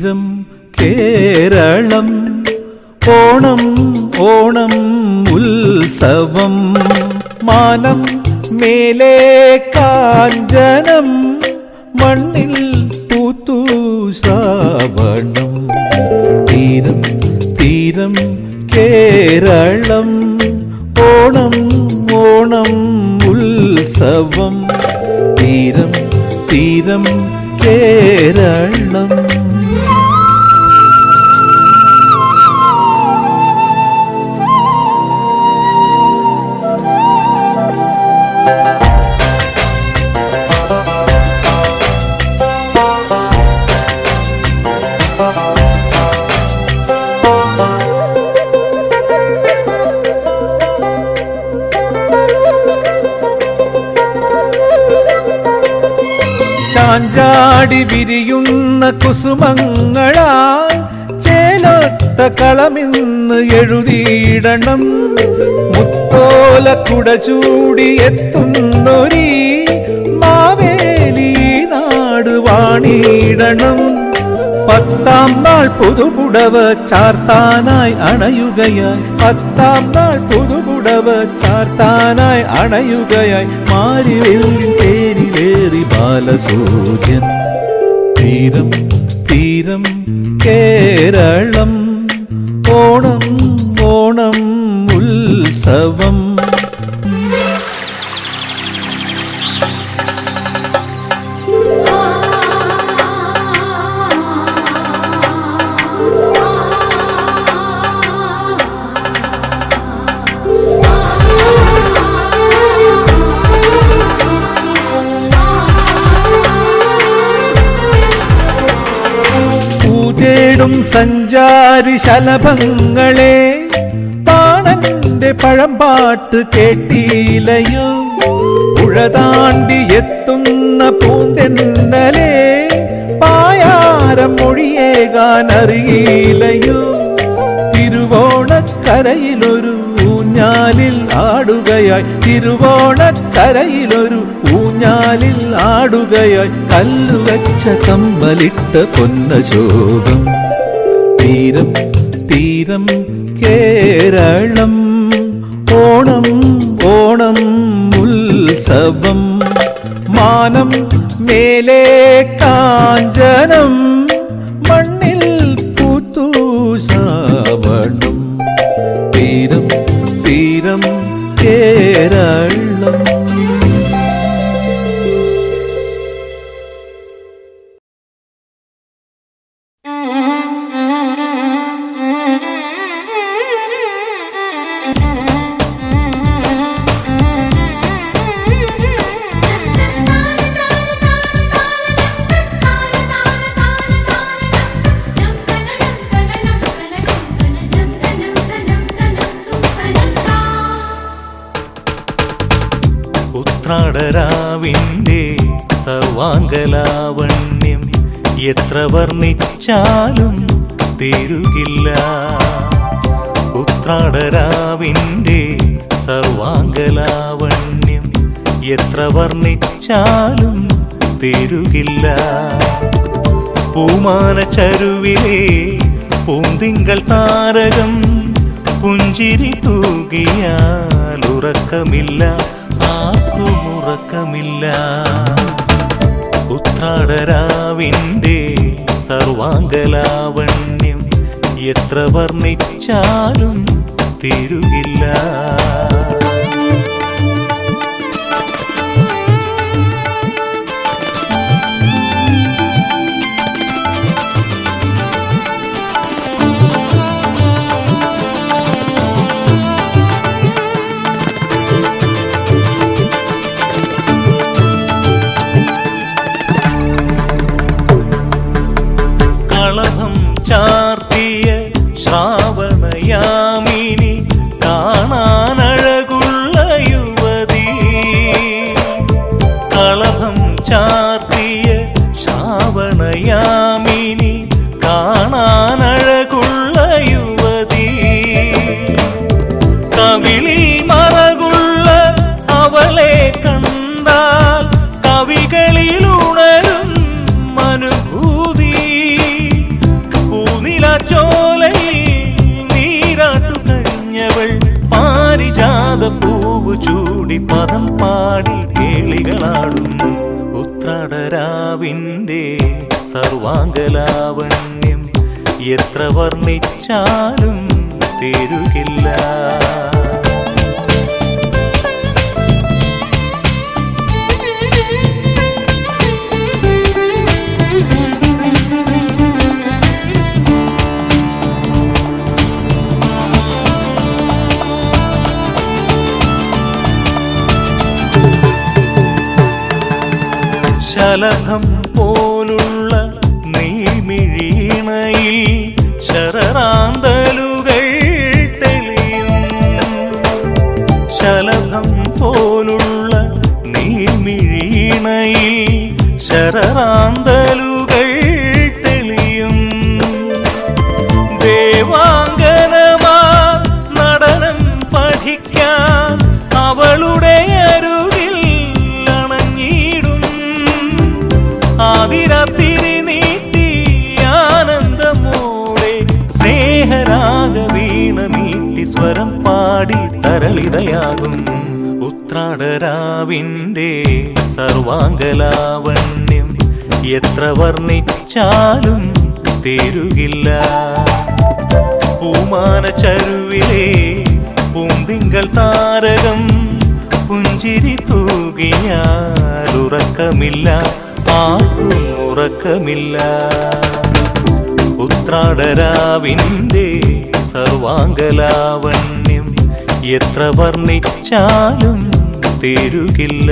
തീരം കേരളം ഓണം ഓണം ഉത്സവം മാനം മേലെ കാഞ്ചനം മണ്ണിൽ പൂത്തു ശ്രാവണം തീരം തീരം കേരളം ഓണം ഓണം ഉത്സവം തീരം തീരം കേരളം ചാഞ്ചാടി വിരിയുന്ന കുസുമങ്ങളാൽ ചേലൊത്ത കളമിന്ന് എഴുതിയിടണം മുത്തോല കുട ചൂടി എത്തുന്നൊരീ മാവേലി നാട് വാണിടണം പത്താം നാൾ പുതുപുടവ ചാർത്താനായി അണയുകയായി പത്താം നാൾ പുതുപുടവ ചാർത്താനായി അണയുകയായി മാരിവെള്ളിൻ തേരിലേറി ബാലസൂര്യൻ തീരം തീരം കേരളം ഓണം ഓണം ഉത്സവം തേടും സഞ്ചാരി ശലഭങ്ങളെ പാണന്റെ പഴമ്പാട്ട് കേട്ടിലയോ പുഴതാണ്ടി എത്തുന്ന പൂന്തെന്നലെ പായാരം മൊഴിയേകാൻ അറിയില്ലയോ തിരുവോണക്കരയിലൊരു ഊഞ്ഞാലിൽ ആടുകയായി തിരുവോണക്കരയിലൊരു ഊഞ്ഞാലിൽ ആടുകയായി കല്ലുവച്ച കമ്പലിട്ട പൊന്നശോകം തീരം തീരം കേരളം ഓണം ഓണം ഉത്സവം മാനം മേലെ കാഞ്ചനം മണ്ണിൽ പൂത്തു ശ്രാവണം തീരം തീരം കേരളം ഉത്രാടരാവിൻ്റെ സർവാംഗലാവണ്യം എത്ര വർണ്ണിച്ചാലും തീരുകില്ല ഉത്രാടരാവിൻ്റെ സർവാംഗലാവണ്യം എത്ര വർണ്ണിച്ചാലും തീരുകില്ല പൂമാന ചരുവിലെ പൂന്തിങ്കൾ താരകം പുഞ്ചിരി തൂകിയാൽ ഉറക്കമില്ല ആർക്കുമുറക്കമില്ല ഉത്രാടരാവിൻ്റെ സർവാംഗലാവണ്യം എത്ര വർണ്ണിച്ചാലും തീരുകില്ല ചാർത്തിയ ശ്രാവണയാമിനി കാണാനഴകുള്ള യുവതി കളഭം ചാർത്തിയ ശ്രാവണയാമിനി കാണാനഴകുള്ള യുവതി കവിളിൽ മറകുള്ള അവളെ കണ്ടാൽ കവികളിലുണരും അനുഭൂതി കൂടി പദം പാടി കേളികളാടും ഉത്രാടരാവിൻ്റെ സർവാംഗലാവണ്യം എത്ര വർണ്ണിച്ചാലും തീരുകില്ല. ശലഭം പോലുള്ള നീമിഴീണയിൽ ശരറാന്തലുകൾ തെളിയും. ശലഭം പോലുള്ള നീമിഴീണയിൽ ശരറാന്തലുകൾ തെളിയും. ദേവാംഗനമാ നടനം പഠിക്കാൻ അവളുടെ അരുകിൽ അണഞ്ഞിടും. ആതിരാത്തിരി നീട്ടി ആനന്ദമോടെ സ്നേഹരാഗ വീണ മീട്ടി സ്വരം പാടി തരളിതയാകും ഉത്രാടരാവിൻ്റെ സർവാംഗലാവണ്യം എത്ര വർണ്ണിച്ചാലും തീരുകില്ല. പൂമാന ചരുവിലെ പൂന്തിങ്കൾ താരകം പുഞ്ചിരി തൂകിയാൽ ഉറക്കമില്ല, ആർക്കും ഉറക്കമില്ല. ഉത്രാടരാവിൻ്റെ സർവാംഗലാവണ്യം എത്ര വർണ്ണിച്ചാലും തീരുകില്ല.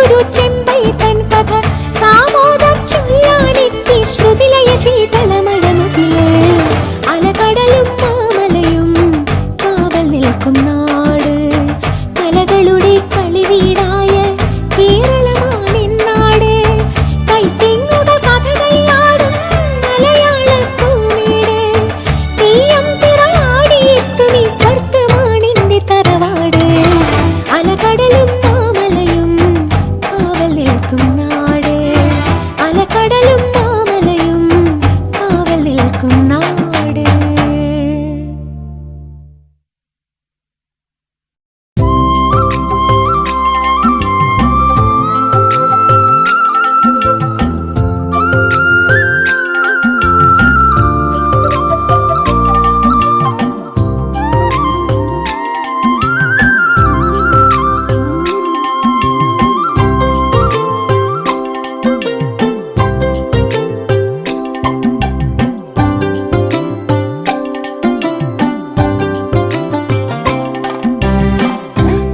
ഒരു ചെമ്പൈ തൻ കഥ സാമോദം ചൊല്ലാനെത്തി ശ്രുതിലയ ശീതളമഴമുകില് അലകടലും മാമലയും കാവൽ നിൽക്കും നാട് കലകളുടെ കളിവീടായ കേരളമാണെന്നാട് കൈത്തിങ്ങുകൾ കഥകളിയാടും മലയാള ഭൂമിയുടെ തെയ്യം തിറയാടിയെത്തും ഈ സ്വർഗമാണെന്റെ തറവാട് അലകടലും മാമലയും കാവൽ നിൽക്കും നാട് അലകടലും മാമലയും കാവൽ നിൽക്കും നാട്.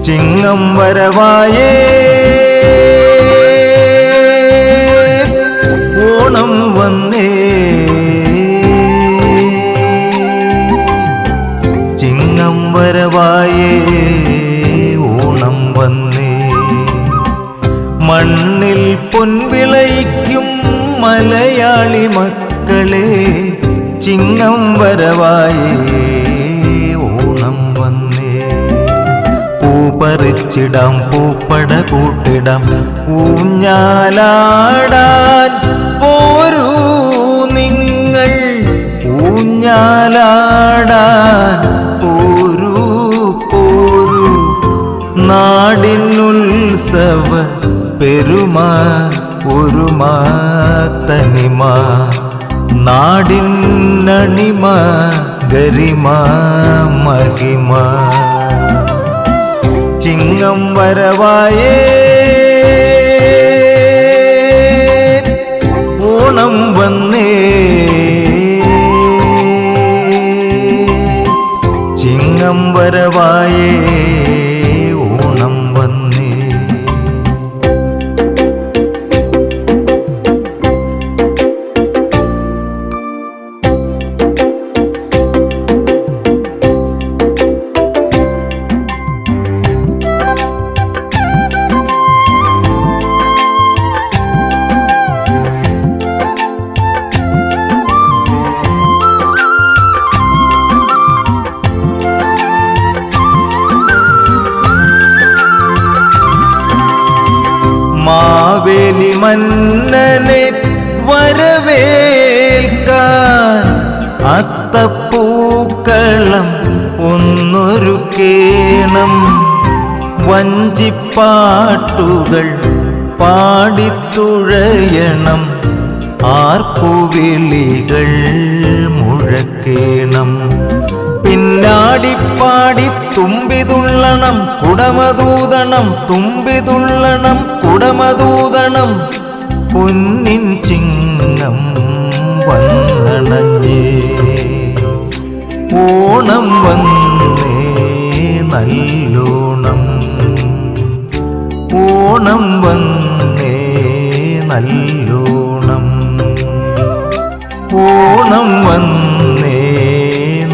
ചിങ്ങം വരവായേ ഓണം വന്നേ ചിങ്ങം വരവായേ ഓണം വന്നേ മണ്ണിൽ പൊൻവിളയിക്കും മലയാളി മക്കളെ ചിങ്ങം വരവായേ ഓണം വന്നേ പറിച്ചിടാം പൂപ്പട കൂട്ടിടാം ഊഞ്ഞാലാടാൻ പോരൂ നിങ്ങൾ ഊഞ്ഞാലാടാൻ പോരൂ പോരൂ നാടിനുത്സവ പെരുമ ഒരുമ തനിമ നാടിനണിമ ഗരിമ മഹിമ ചിങ്ങം വരവായേ ഓണം വന്നേ ചിങ്ങം വരവായേ ഓണം വന്നേ മാവേലി മന്നനെ വരവേൽക്കാൻ അത്തപ്പൂക്കളം ഒന്നൊരുക്കേണം വഞ്ചിപ്പാട്ടുകൾ പാടിത്തുഴയണം ആർപ്പുവിളികൾ മുഴക്കേണം പിന്നാടിപ്പാടി തുമ്പിതുള്ളണം കുടമതൂതണം തുമ്പിതുള്ളണം കുടമതൂതണം പൊന്നിൻ ചിങ്ങം വന്നണഞ്ഞേ ഓണം വന്നേ നല്ലോണം ഓണം വന്നേ നല്ലോണം ഓണം വന്നേ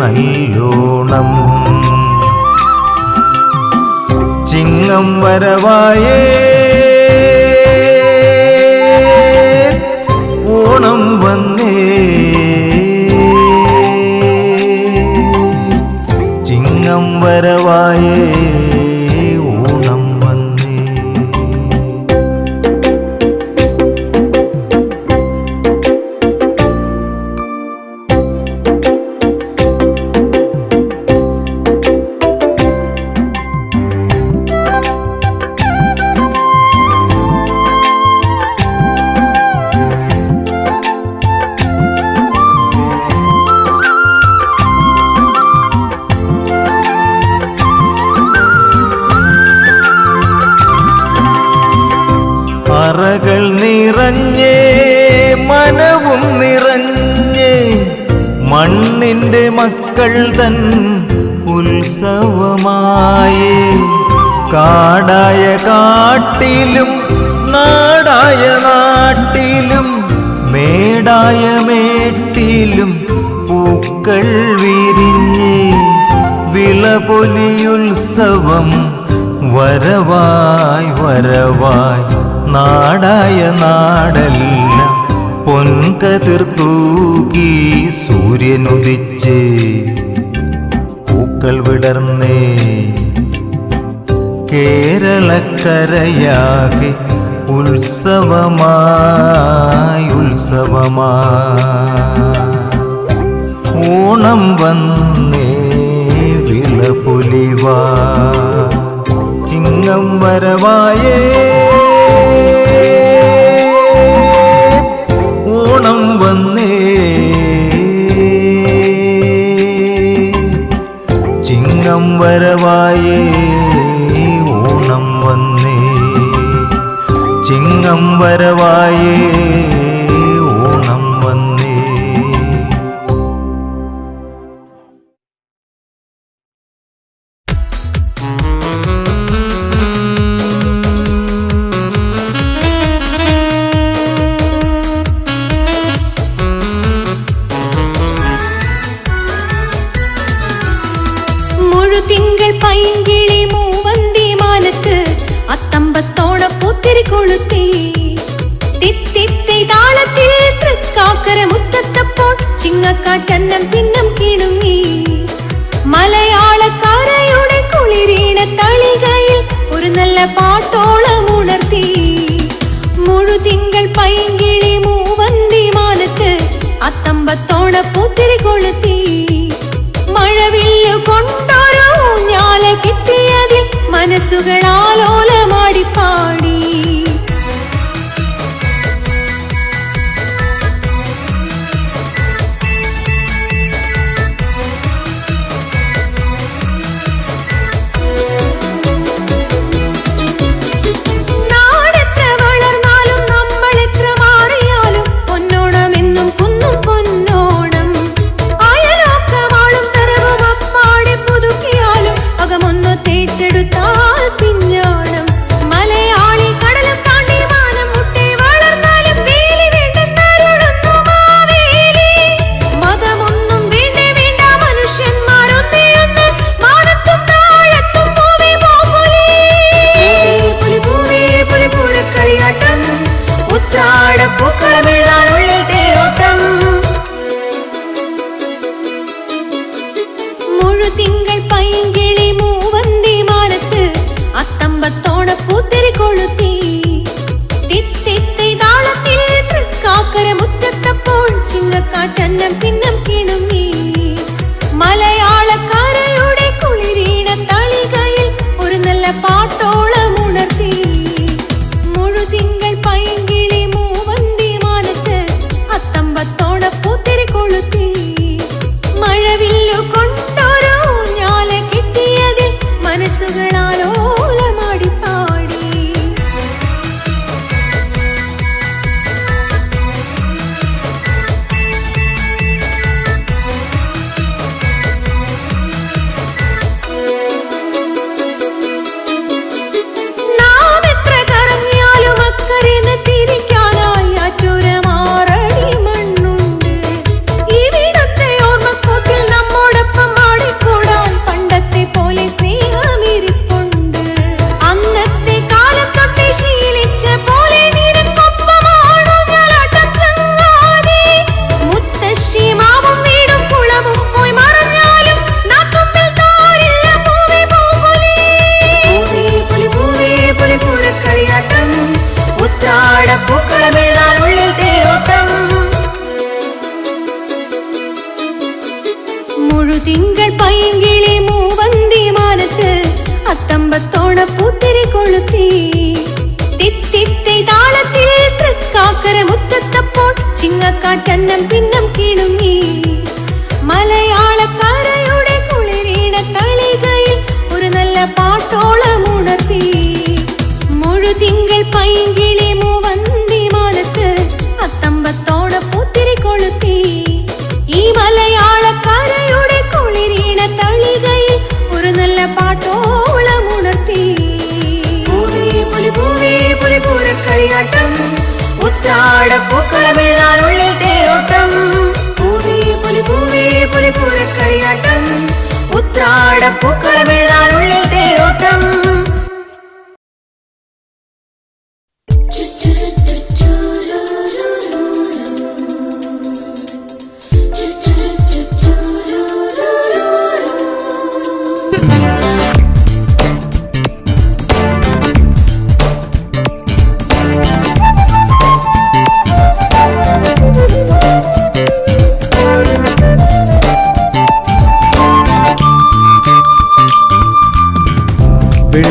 നല്ലോണം ചിങ്ങം വരവായേ ഓണം വന്നേ ചിങ്ങം വരവായേ ഓണം വന്നേ അറകൾ നിറഞ്ഞേ മനവും നിറഞ്ഞേ മണ്ണിന്റെ മക്കൾ തൻ ഉത്സവമായേ കാടായ കാട്ടിലും വഴിയിലും പൂക്കൾ വിരിഞ്ഞ് വിളപൊലിയുത്സവം വരവായി വരവായി നാടായ നാടെല്ലാം പൊൻകതിർ തൂകി സൂര്യനുദിച്ച് പൂക്കൾ വിടർന്നേ കേരളക്കരയാകെ ഉത്സവമായി ഓണം വന്നേ വിളപൊലിവാ ചിങ്ങം വരവായേ ഓണം വന്നേ ചിങ്ങം വരവായേ ഓണം വന്നേ ചിങ്ങം വരവായേ ഓണം വന്നേ. മുഴുതിങ്കൾ പൈങ്കിളി മൂവന്തി മാനത്ത് അത്തമ്പത്തോണ പൂത്തിരി കൊളുത്തി തിത്തിത്തി താളത്തിൽ തൃക്കാക്കര മുറ്റത്തപ്പോൾ ചിങ്ങക്കാറ്റന്നം പിന്നം കിണുങ്ങി മലയാളക്കാരയുടെ കുളിരീണ തളികയിൽ ഒരു നല്ല പാട്ടോളം ഉണർത്തി മുഴുതിങ്കൾ പൈങ്കിളി മൂവന്തി മാനത്ത് അത്തമ്പത്തോണ പൂത്തിരി കൊളുത്തി മഴവില്ലു കൊണ്ടൊരു ഊഞ്ഞാല കിട്ടിയതിൽ മനസ്സുകളാലോലമാടിപ്പാടി നാടെത്ര വളർന്നാലും നമ്മളെത്ര മാറിയാലും പൊന്നോണമെന്നും കുന്നും പൊന്നോണം അയലോക്കമാളും തരവും അപ്പാടെ പുതുക്കിയാലും അകമൊന്നു തേച്ചെടുത്താൽ പിഞ്ഞാണം മലയാളി കടലും താണ്ടി മാനം മുട്ടെ വളർന്നാലും വേലി വേണ്ടെന്നരുളുന്നു മാവേലി മതമൊന്നും വേണ്ടേ വേണ്ട മനുഷ്യന്മാരൊന്നേയൊന്ന് മാനത്തും താഴത്തും പൂവേ പൂപ്പൊലി പൂവേ പുലി പൂരക്കളിയാട്ടം ഉത്രാട പൂക്കളമിഴാനുള്ളിൽ തേരോട്ടം മുഴുതിങ്കൾ പൈങ്കിളി മൂവന്തി മാനത്ത് അത്തമ്പത്തോണ പൂത്തിരി കൊളുത്തി തിത്തിത്തി താളത്തിൽ തൃക്കാക്കര മുറ്റത്തപ്പോൾ ചിങ്ങക്കാറ്റന്നം പിന്നം കിണുങ്ങി മലയാളക്കാരയുടെ കുളിരീണ തളികയിൽ ഒരു നല്ല പാട്ടോളം ഉണർത്തി മുഴുതിങ്കൾ പൈങ്കിളി മൂവന്തി മാനത്ത് അത്തമ്പത്തോണ പൂത്തിരി കൊളുത്തി മഴവില്ലു കൊണ്ടൊരു ഊഞ്ഞാല കിട്ടിയതിൽ മനസ്സുകളാലോലമാടിപ്പാടി നാം എത്ര കറങ്ങിയാലും അക്കരെന്ന് തിരിക്കാനായി ആറ്റുരമാറടി മണ്ണുണ്ട് ഇവിടത്തെ ഓർമ്മക്കൂട്ടിൽ നമ്മോടൊപ്പം ആടിക്കൂടാൻ പണ്ടത്തെ പോലെ സ്നേഹമിരിപ്പുണ്ട് അന്നത്തെ കാലം തൊട്ടേ ശീലിച്ച പോലെ നിനക്കൊപ്പമാണു ഞാലാട്ടം ചങ്ങാതി മുത്തശ്ശി മാവും വീടും കുളവും പോയി മറഞ്ഞാലും നാക്കുമ്പിൽ തോരില്ല പൂവേ പൂപ്പൊലി പൂവേ പുലി പൂരക്കളിയാട്ടം ഉത്രാട പൂക്കളമിഴാനുള്ളിൽ തേരോട്ടം മുഴുതിങ്കൾ പൈങ്കിളി മൂവന്തി മാനത്ത് അത്തമ്പത്തോണ പൂത്തിരി കൊളുത്തി തിത്തിത്തി താളത്തിൽ തൃക്കാക്കര മുറ്റത്തപ്പോൾ ചിങ്ങക്കാറ്റന്നം പിന്നം കിണുങ്ങി മലയാളക്കാരയുടെ കുളിരീണ തളികയിൽ ഒരു നല്ല പാട്ടോളം ഉണർത്തി മുഴുതിങ്കൾ പൈങ്കിളി മൂവന്തി മാനത്ത്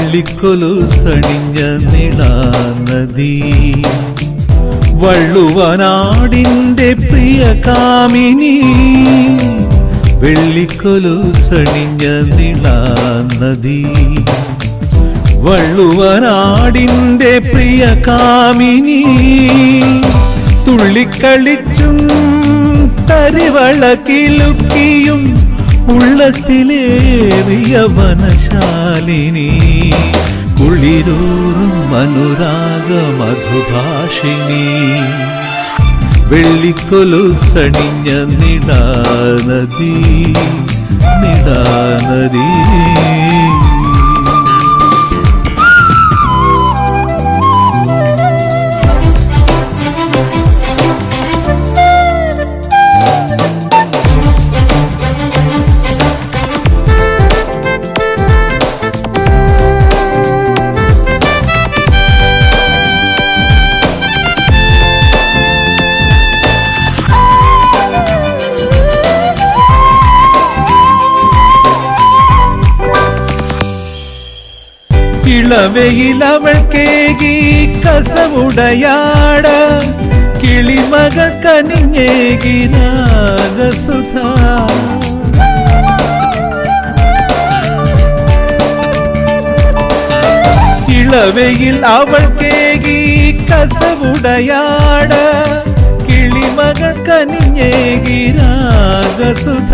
വെള്ളിക്കൊലുസണിഞ്ഞ നിളാനദി വള്ളുവനാടിൻ്റെ പ്രിയ കാമിനി വെള്ളിക്കൊലുസണിഞ്ഞ നിളാനദി വള്ളുവനാടിൻ്റെ പ്രിയ കാമിനി തുള്ളിക്കളിച്ചും തരിവളക്കിലുക്കിയും ഉള്ളത്തിലേറിയ വനശാലിനി കുളിരൂറും അനുരാഗ മധുഭാഷിണി വെള്ളിക്കൊലുസണിഞ്ഞ നിളാനദി നിളാനദി ഇളവയിൽ കേകി കസവുടയാട കിളിമകൾ കനിഞ്ഞേകി നാഗസുധ ഇളവയിൽ കേകി കസവുടയാട കിളിമകൾ കനിഞ്ഞേകി നാഗസുധ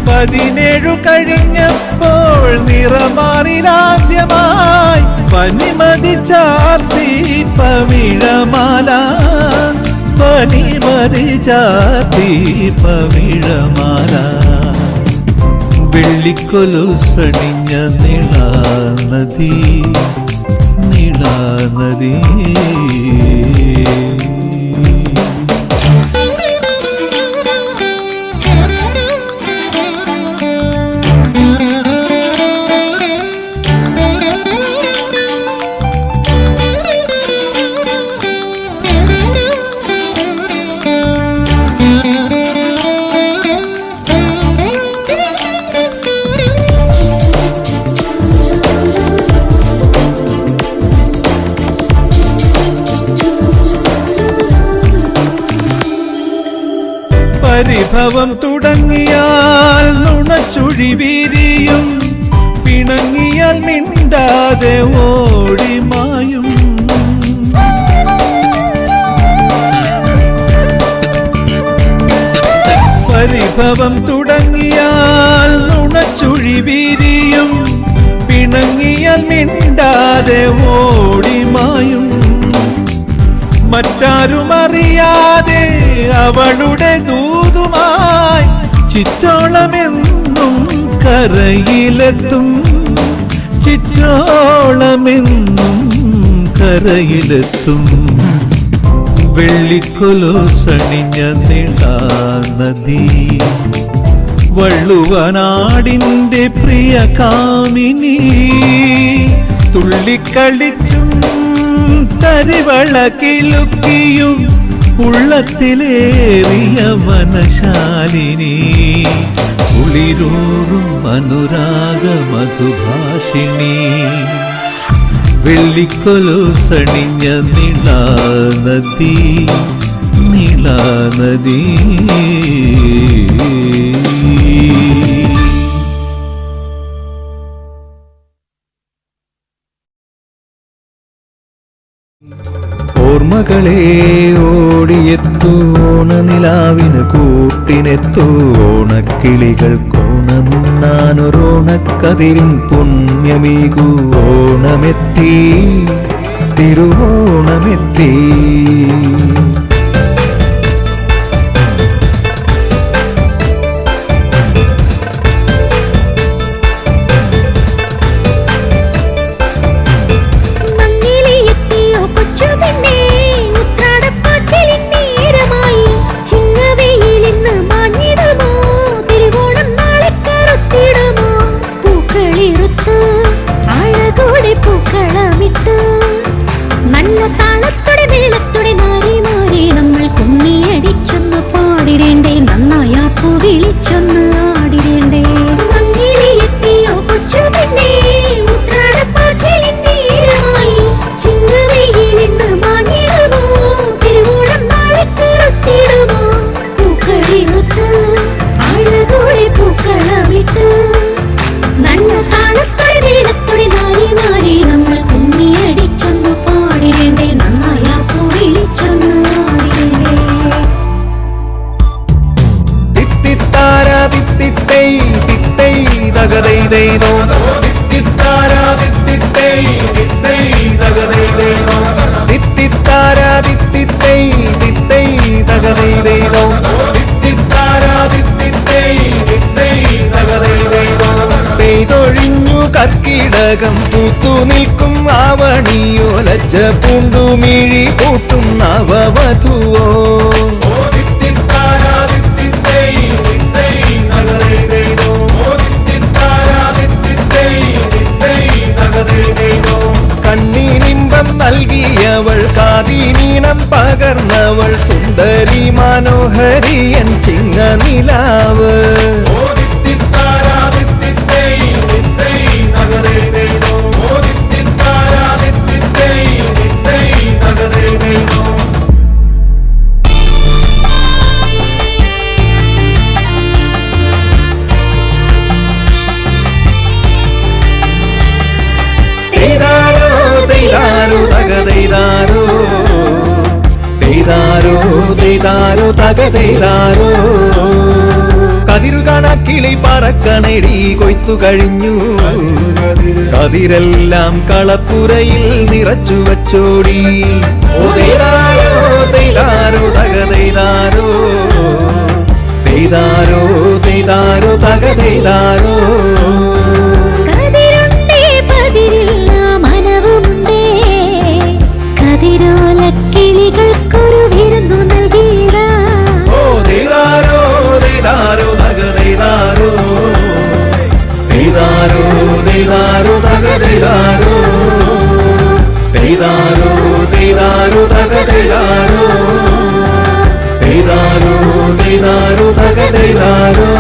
17 കഴിഞ്ഞപ്പോൾ നിറമാറിലാദ്യമായി പനിമതി ചാർത്തി പവിഴമാല പനിമതി ചാർത്തി പവിഴമാല വെള്ളിക്കൊലുസണിഞ്ഞ നിളാനദി നിളാനദി പരിഭവം തുടങ്ങിയാൽ നുണച്ചുഴി വിരിയും പിണങ്ങിയാൽ മിണ്ടാതെ ഓടിമായും പരിഭവം തുടങ്ങിയാൽ നുണച്ചുഴി വിരിയും പിണങ്ങിയാൽ മിണ്ടാതെ ഓടിമായും മറ്റാരുമറിയാതെ അവളുടെ ദൂതുമായി ചിറ്റോളമെന്നും കരയിലെത്തും ചിറ്റോളമെന്നും കരയിലെത്തും വെള്ളിക്കൊലുസണിഞ്ഞ നിളാനദി വള്ളുവനാടിൻ്റെ പ്രിയ കാമിനി തുള്ളിക്കളിച്ചും തരിവളക്കിലുക്കിയും ഉള്ളത്തിലേറിയ വനശാലിനി കുളിരൂറും അനുരാഗ മധുഭാഷിണി വെള്ളിക്കൊലുസണിഞ്ഞ നിളാനദി നിളാനദി ഓർമ്മകളെ ഓടിയെത്തു ഓണനിലാവിന് കൂട്ടിനെത്തു ഓണക്കിളികൾ കോണമുണ്ണാനൊരോണക്കതിരിൻ പുണ്യമീകൂ ഓണമെത്തി തിരുവോണമെത്തി നല്ല താളത്തോടെ മേളത്തോടെ നാരിമാ തിലകം പൂത്തു നിൽക്കും ആവണിയോ ലജ്ജ പൂണ്ടു മിഴി കൂട്ടും നവവധുവോ കണ്ണീനിമ്പം നൽകിയവൾ കാതിനീണം പകർന്നവൾ സുന്ദരി മനോഹരിയൻ ചിങ്ങനിലാവ് കതിരുകണക്കിളി പറക്കണടി കൊയ്ത്തു കഴിഞ്ഞു കതിരെല്ലാം കളപ്പുരയിൽ നിറച്ചു വച്ചോടി ഓ തൈതാരോ തൈതാരോ തകതൈതാരോ തൈതാരോ തൈതാരോ തകതൈതാരോ കിളികൾക്കൊരു വിരുന്നു നൽകിയ ഓ തൈതാരോ തൈതാരോ തകതൈതാരോ തൈതാരോ തൈതാരോ തകതൈതാരോ തൈതാരോ തൈതാരോ തകതൈതാരോ തൈതാരോ തൈതാരോ തകതൈതാരോ